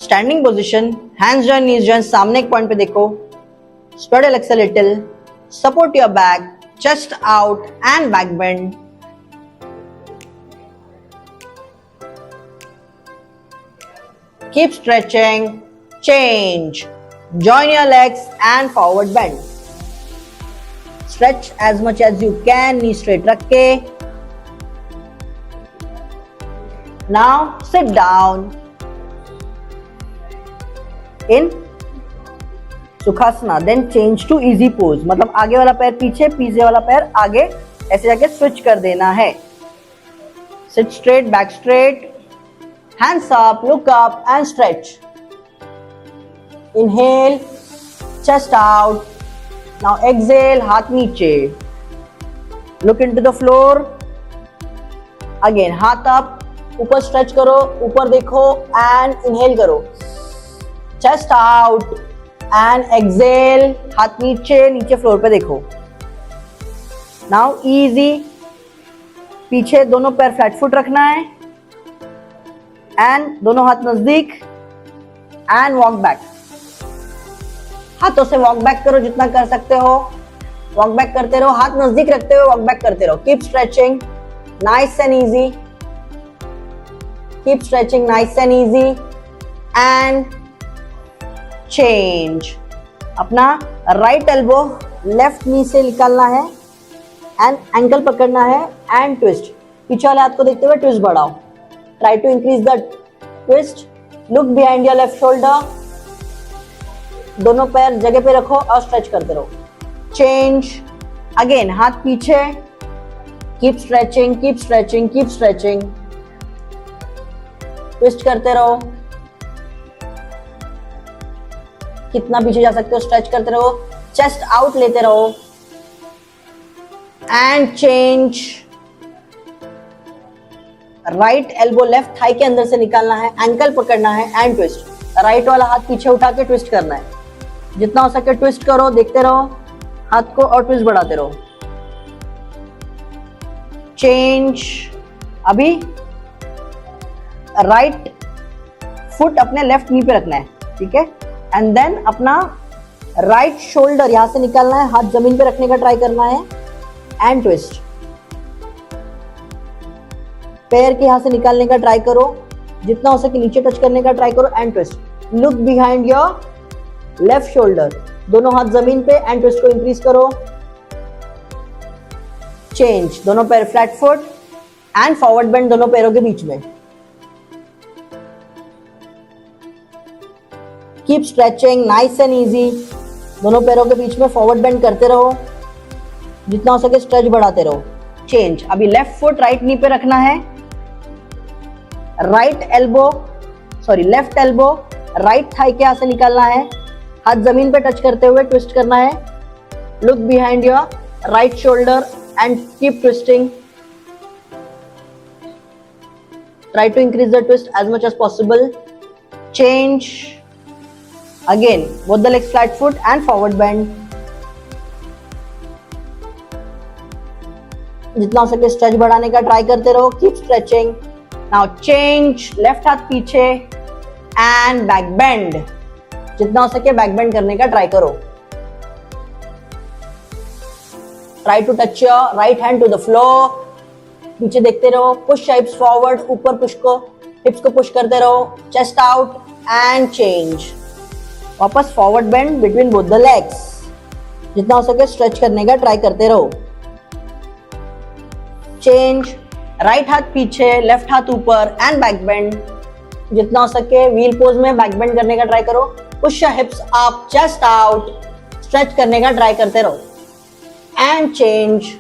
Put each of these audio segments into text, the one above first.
Standing position, hands join, नीज join, सामने एक point पे देखो. Spread your legs a little, support your back, chest out and back bend. Keep stretching, change, join your legs and forward bend. Stretch as much as you can, knee straight रख के. Now sit down in Sukhasana, then change to easy pose. मतलब आगे वाला पैर पीछे, पीछे वाला पैर आगे, ऐसे जाके स्विच कर देना है. Sit straight, back straight, hands up, look up and stretch. Inhale, chest out. Now exhale, हाथ नीचे. Look into the floor. Again, हाथ up, ऊपर stretch करो, ऊपर देखो and inhale करो. Chest out and exhale, हाथ नीचे, नीचे फ्लोर पे देखो. Now easy, पीछे दोनों पैर फ्लैट फुट रखना है एंड दोनों हाथ नजदीक एंड वॉक बैक. हाथों से वॉक बैक करो जितना कर सकते हो. वॉक बैक करते रहो, हाथ नजदीक रखते हुए वॉक बैक करते रहो. Keep stretching, nice and easy. Keep stretching, nice and easy and change. अपना राइट एल्बो लेफ्ट नी से निकालना है एंड एंकल पकड़ना है एंड ट्विस्ट. पीछे वाले हाथ को देखते हुए ट्विस्ट बढ़ाओ. Try to increase the twist. Look behind your left shoulder. दोनों पैर जगह पे रखो और स्ट्रेच करते रहो. चेंज. अगेन हाथ पीछे. Keep stretching, keep stretching, keep stretching. Twist करते रहो. कितना पीछे जा सकते हो स्ट्रेच करते रहो. चेस्ट आउट लेते रहो and change. Right elbow left thigh के अंदर से निकालना है, एंकल पकड़ना है एंड ट्विस्ट. राइट वाला हाथ पीछे उठा के ट्विस्ट करना है. जितना हो सके ट्विस्ट करो, देखते रहो हाथ को और ट्विस्ट बढ़ाते रहो. चेंज. अभी राइट फुट अपने लेफ्ट नी पे रखना है, ठीक है. एंड देन अपना राइट शोल्डर यहां से निकालना है, हाथ जमीन पे रखने का ट्राई करना है एंड ट्विस्ट. पैर के यहां से निकालने का ट्राई करो, जितना हो सके नीचे टच करने का ट्राई करो and twist. Look behind your left shoulder. दोनों हाथ जमीन पे एंड ट्विस्ट को इंक्रीज करो. चेंज. दोनों पैर flat foot and forward bend दोनों पैरों के बीच में. Keep stretching, nice and easy. दोनों पैरों के बीच में फॉरवर्ड बेंड करते रहो, जितना हो सके स्ट्रेच बढ़ाते रहो. चेंज. अभी लेफ्ट फुट राइट नी पे रखना है. Right elbow left elbow right thigh के यहां से निकालना है, हाथ जमीन पे टच करते हुए ट्विस्ट करना है. Look behind your right shoulder and keep twisting. Try to increase the twist as much as possible. Change. Again both the legs flat foot and forward bend. जितना हो सके स्ट्रेच बढ़ाने का ट्राई करते रहो. Keep stretching. Now change. Left हाथ पीछे and back bend. जितना हो सके बैक बेंड करने का ट्राई करो. Try to touch your right hand to the floor. नीचे देखते रहो. Push hips forward. ऊपर पुश को हिप्स को पुश करते रहो. Chest out and change. वापस forward bend between both the legs. जितना हो सके स्ट्रेच करने का ट्राई करते रहो. चेंज. राइट हाथ पीछे, लेफ्ट हाथ ऊपर एंड बैक बेंड. जितना हो सके व्हील पोज में बैक बेंड करने का ट्राई करो. Push hips up, chest out. Stretch करने का ट्राई करते रहो and change.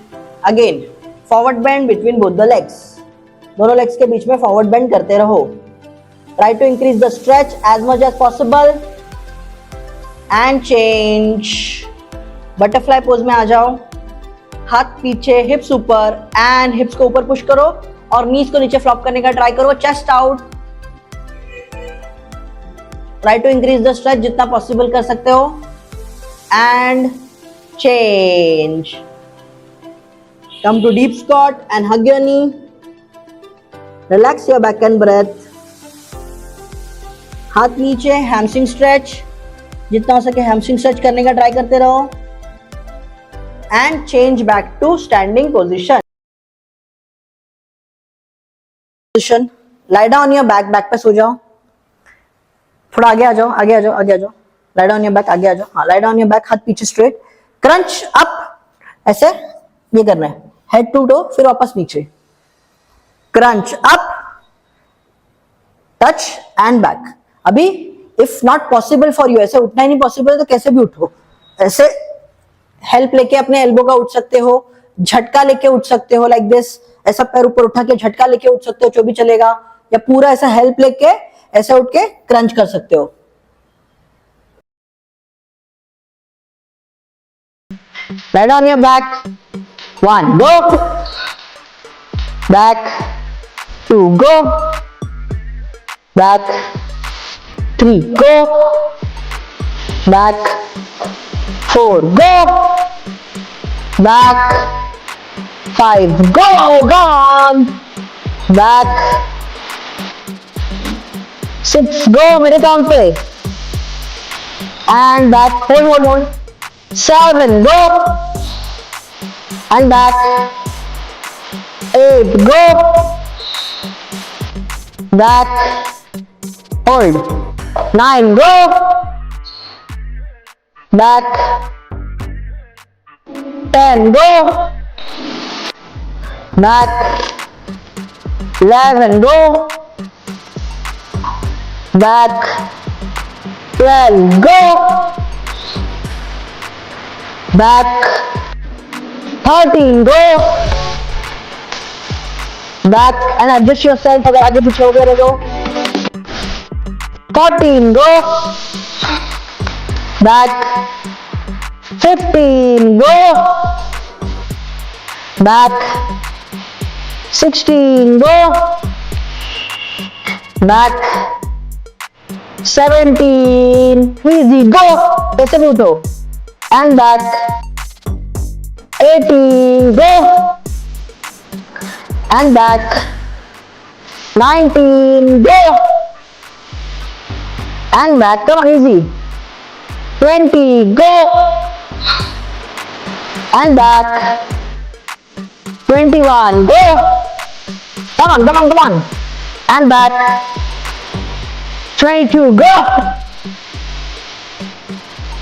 Again forward bend between both the legs. दोनों लेग्स के बीच में फॉरवर्ड बेंड करते रहो. Try to increase the stretch as much as possible and change. Butterfly pose में आ जाओ. हाथ पीछे, हिप्स ऊपर एंड हिप्स को ऊपर पुश करो और नीज को नीचे फ्लॉप करने का ट्राई करो. Chest out. Try to increase the stretch जितना पॉसिबल कर सकते हो and change. Come to deep squat and hug your knee. Relax your back and breathe. हाथ नीचे, हैमस्ट्रिंग स्ट्रेच, जितना हो सके हैमस्ट्रिंग स्ट्रेच करने का ट्राई करते रहो and change back to standing position. Lie down your back, back पे सो जाओ, थोड़ा आगे आ जाओ, आगे आ जाओ, आगे आ जाओ, लाई डाउन योर बैक, आगे आ जाओ, हाँ लाई डाउन योर बैक, हाथ पीछे स्ट्रेट, क्रंच अप, ऐसे ये करना है, हेड टू टो, फिर वापस नीचे, crunch up, touch and back. अभी if not possible for you, ऐसे उठना ही नहीं पॉसिबल तो कैसे भी उठो, ऐसे हेल्प लेके अपने एल्बो का उठ सकते हो, झटका लेके उठ सकते हो, लाइक दिस, ऐसा पैर ऊपर उठा के झटका लेके उठ सकते हो, जो भी चलेगा, या पूरा ऐसा हेल्प लेके ऐसे उठ के क्रंच कर सकते हो। Lie on your back. 1, go. Back. 2, go. Back. 3, go. Back. 4, go. Back. 5, go. Gone. Back. 6, go. मेरे काउंट पे. And back. Hold. 7, go. And back. 8, go. Back. Hold. 9, go. Back. 10, go. Back. 11, go. Back. 12, go. Back. 13, go. Back and adjust yourself अगर आगे पीछे हो गए तो 14, go. Back. 15, go. Back. 16, go. Back. 17, easy, go. ऐसे भी उठो and back. 18, go. And back. 19, go. And back, come on, easy. 20, go. And back. 21, go. Come on. And back. 22, go.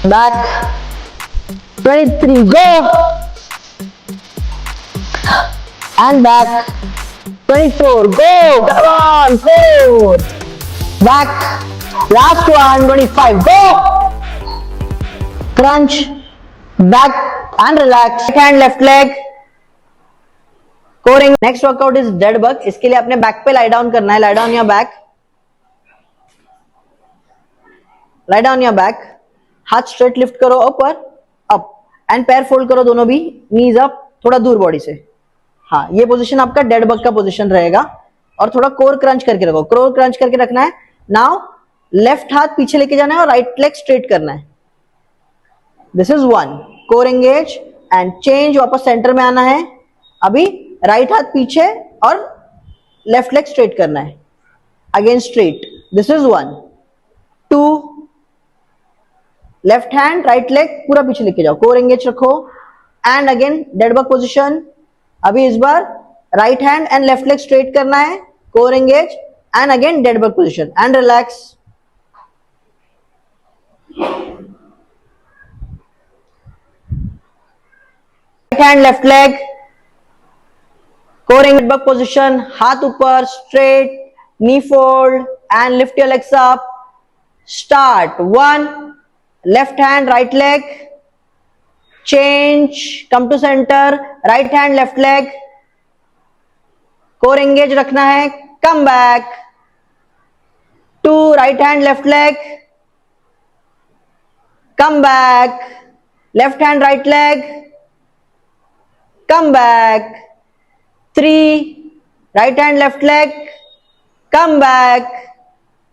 Back. 23, go. And back. 24, go. Come on, 4. Back. Last one, 25, go. Crunch. Back and relax. Right hand, left leg. Coring. Next workout is dead bug. इसके लिए अपने back पे lie down करना है. Lie down your back. Lie down your back. हाथ straight lift करो ऊपर, up, and पैर फोल्ड करो दोनों भी, नीज अप, थोड़ा दूर बॉडी से. हाँ, ये पोजीशन आपका डेड बग का पोजीशन रहेगा. और थोड़ा कोर क्रंच करके रखो, कोर क्रंच करके रखना है. नाउ लेफ्ट हाथ पीछे लेके जाना है और राइट लेग स्ट्रेट करना है. This is 1, core engage and change, वापस सेंटर में आना है. अभी राइट हाथ पीछे और लेफ्ट लेग स्ट्रेट करना है. Again straight. This is 1, 2, left hand right leg पूरा पीछे लेके जाओ, कोर एंगेज रखो and again dead bug position. अभी इस बार right hand and left leg straight करना है, core engage and again dead bug position and relax. Right hand left leg, core engage, bug position, हाथ ऊपर straight, knee fold and lift your legs up. Start. 1, left hand right leg, change, come to center, right hand left leg, core engage रखना है, come back. 2, right hand left leg, come back. Left hand right leg, come back. 3, right hand left leg, come back.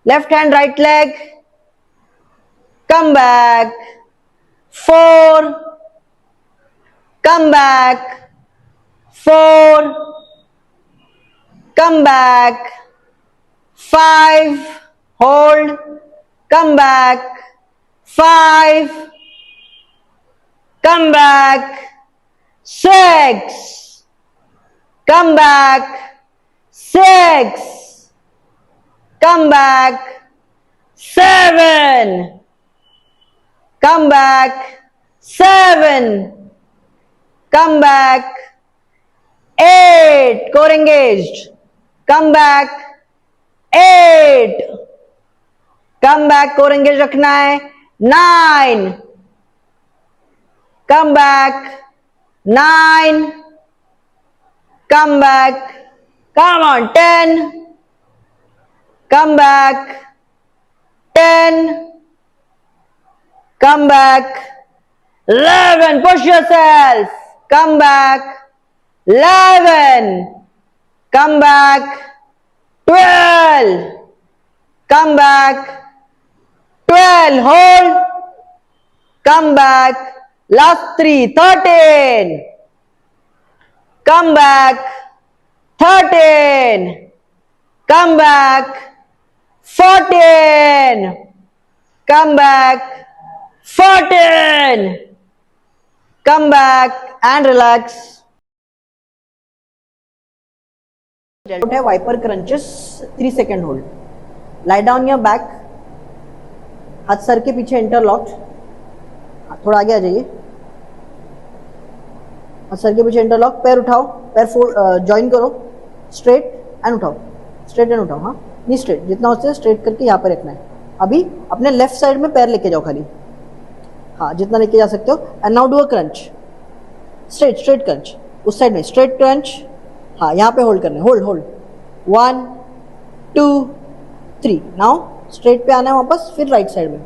Left hand right leg, come back. 4, come back. 4, come back. 5, hold come back, 5, come back, 6, come back, 6, come back, 7, come back, 7, come back, 8, core engaged, come back, 8, come back, core engaged रखना है, 9, come back, 9, come back, come on, 10, come back, 10, come back, 11, push yourself, come back, 11, come back, 12, come back, 12, hold, come back, last 3, 13, come back, 13, come back, 14, come back, 14, come back and relax. Viper crunches, 3 second hold. Lie down your back, हाथ sir के पीछे interlock, थोड़ा आगे आ जाइए, हाथ sir के पीछे interlock, पैर उठाओ, पैर ज्वाइन करो, स्ट्रेट एंड उठाओ, स्ट्रेट एंड उठाओ, हाँ नहीं स्ट्रेट, जितना हो सके स्ट्रेट करके यहाँ पे रखना है. अभी अपने लेफ्ट साइड में पैर लेके जाओ खाली, हाँ जितना लेके जा सकते हो. And now do a crunch, straight straight crunch, उस साइड में स्ट्रेट क्रंच, हाँ यहाँ पे होल्ड करना है, होल्ड होल्ड, 1 2 3. नाउ स्ट्रेट पे आना है वापस, फिर राइट साइड में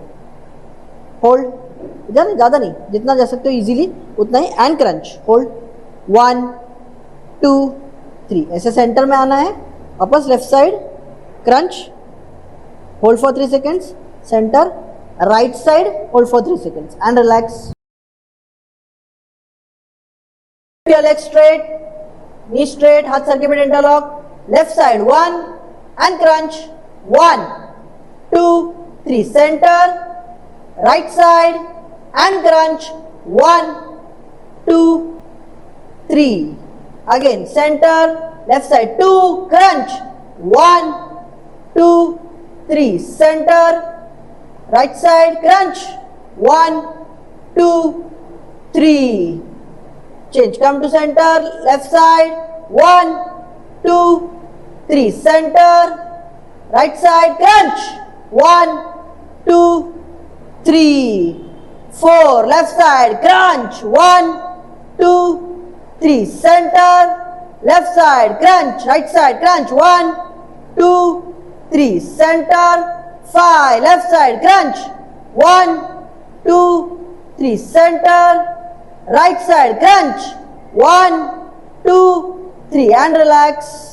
होल्ड, ज़्यादा नहीं, जितना जा सकते हो इजीली उतना ही. एंड क्रंच, होल्ड, 1 2 3, ऐसे सेंटर में आना है, वापस left side crunch, hold for 3 seconds, centre, right side, hold for 3 seconds and relax. Your leg straight, knee straight, हाथ सर के पीछे interlock, left side 1 and crunch, 1 2 3, center, right side and crunch, 1 2 3, again center, left side 2, crunch, 1 2 3, center, right side crunch, 1 2 3, change, come to center, left side, 1 2 3, center, right side crunch, 1 2 3 4, left side crunch, 1 2 3, center, left side crunch, right side crunch, 1 2 3, center, 5, left side crunch, 1 2 3, center, right side crunch, 1 2 3 and relax.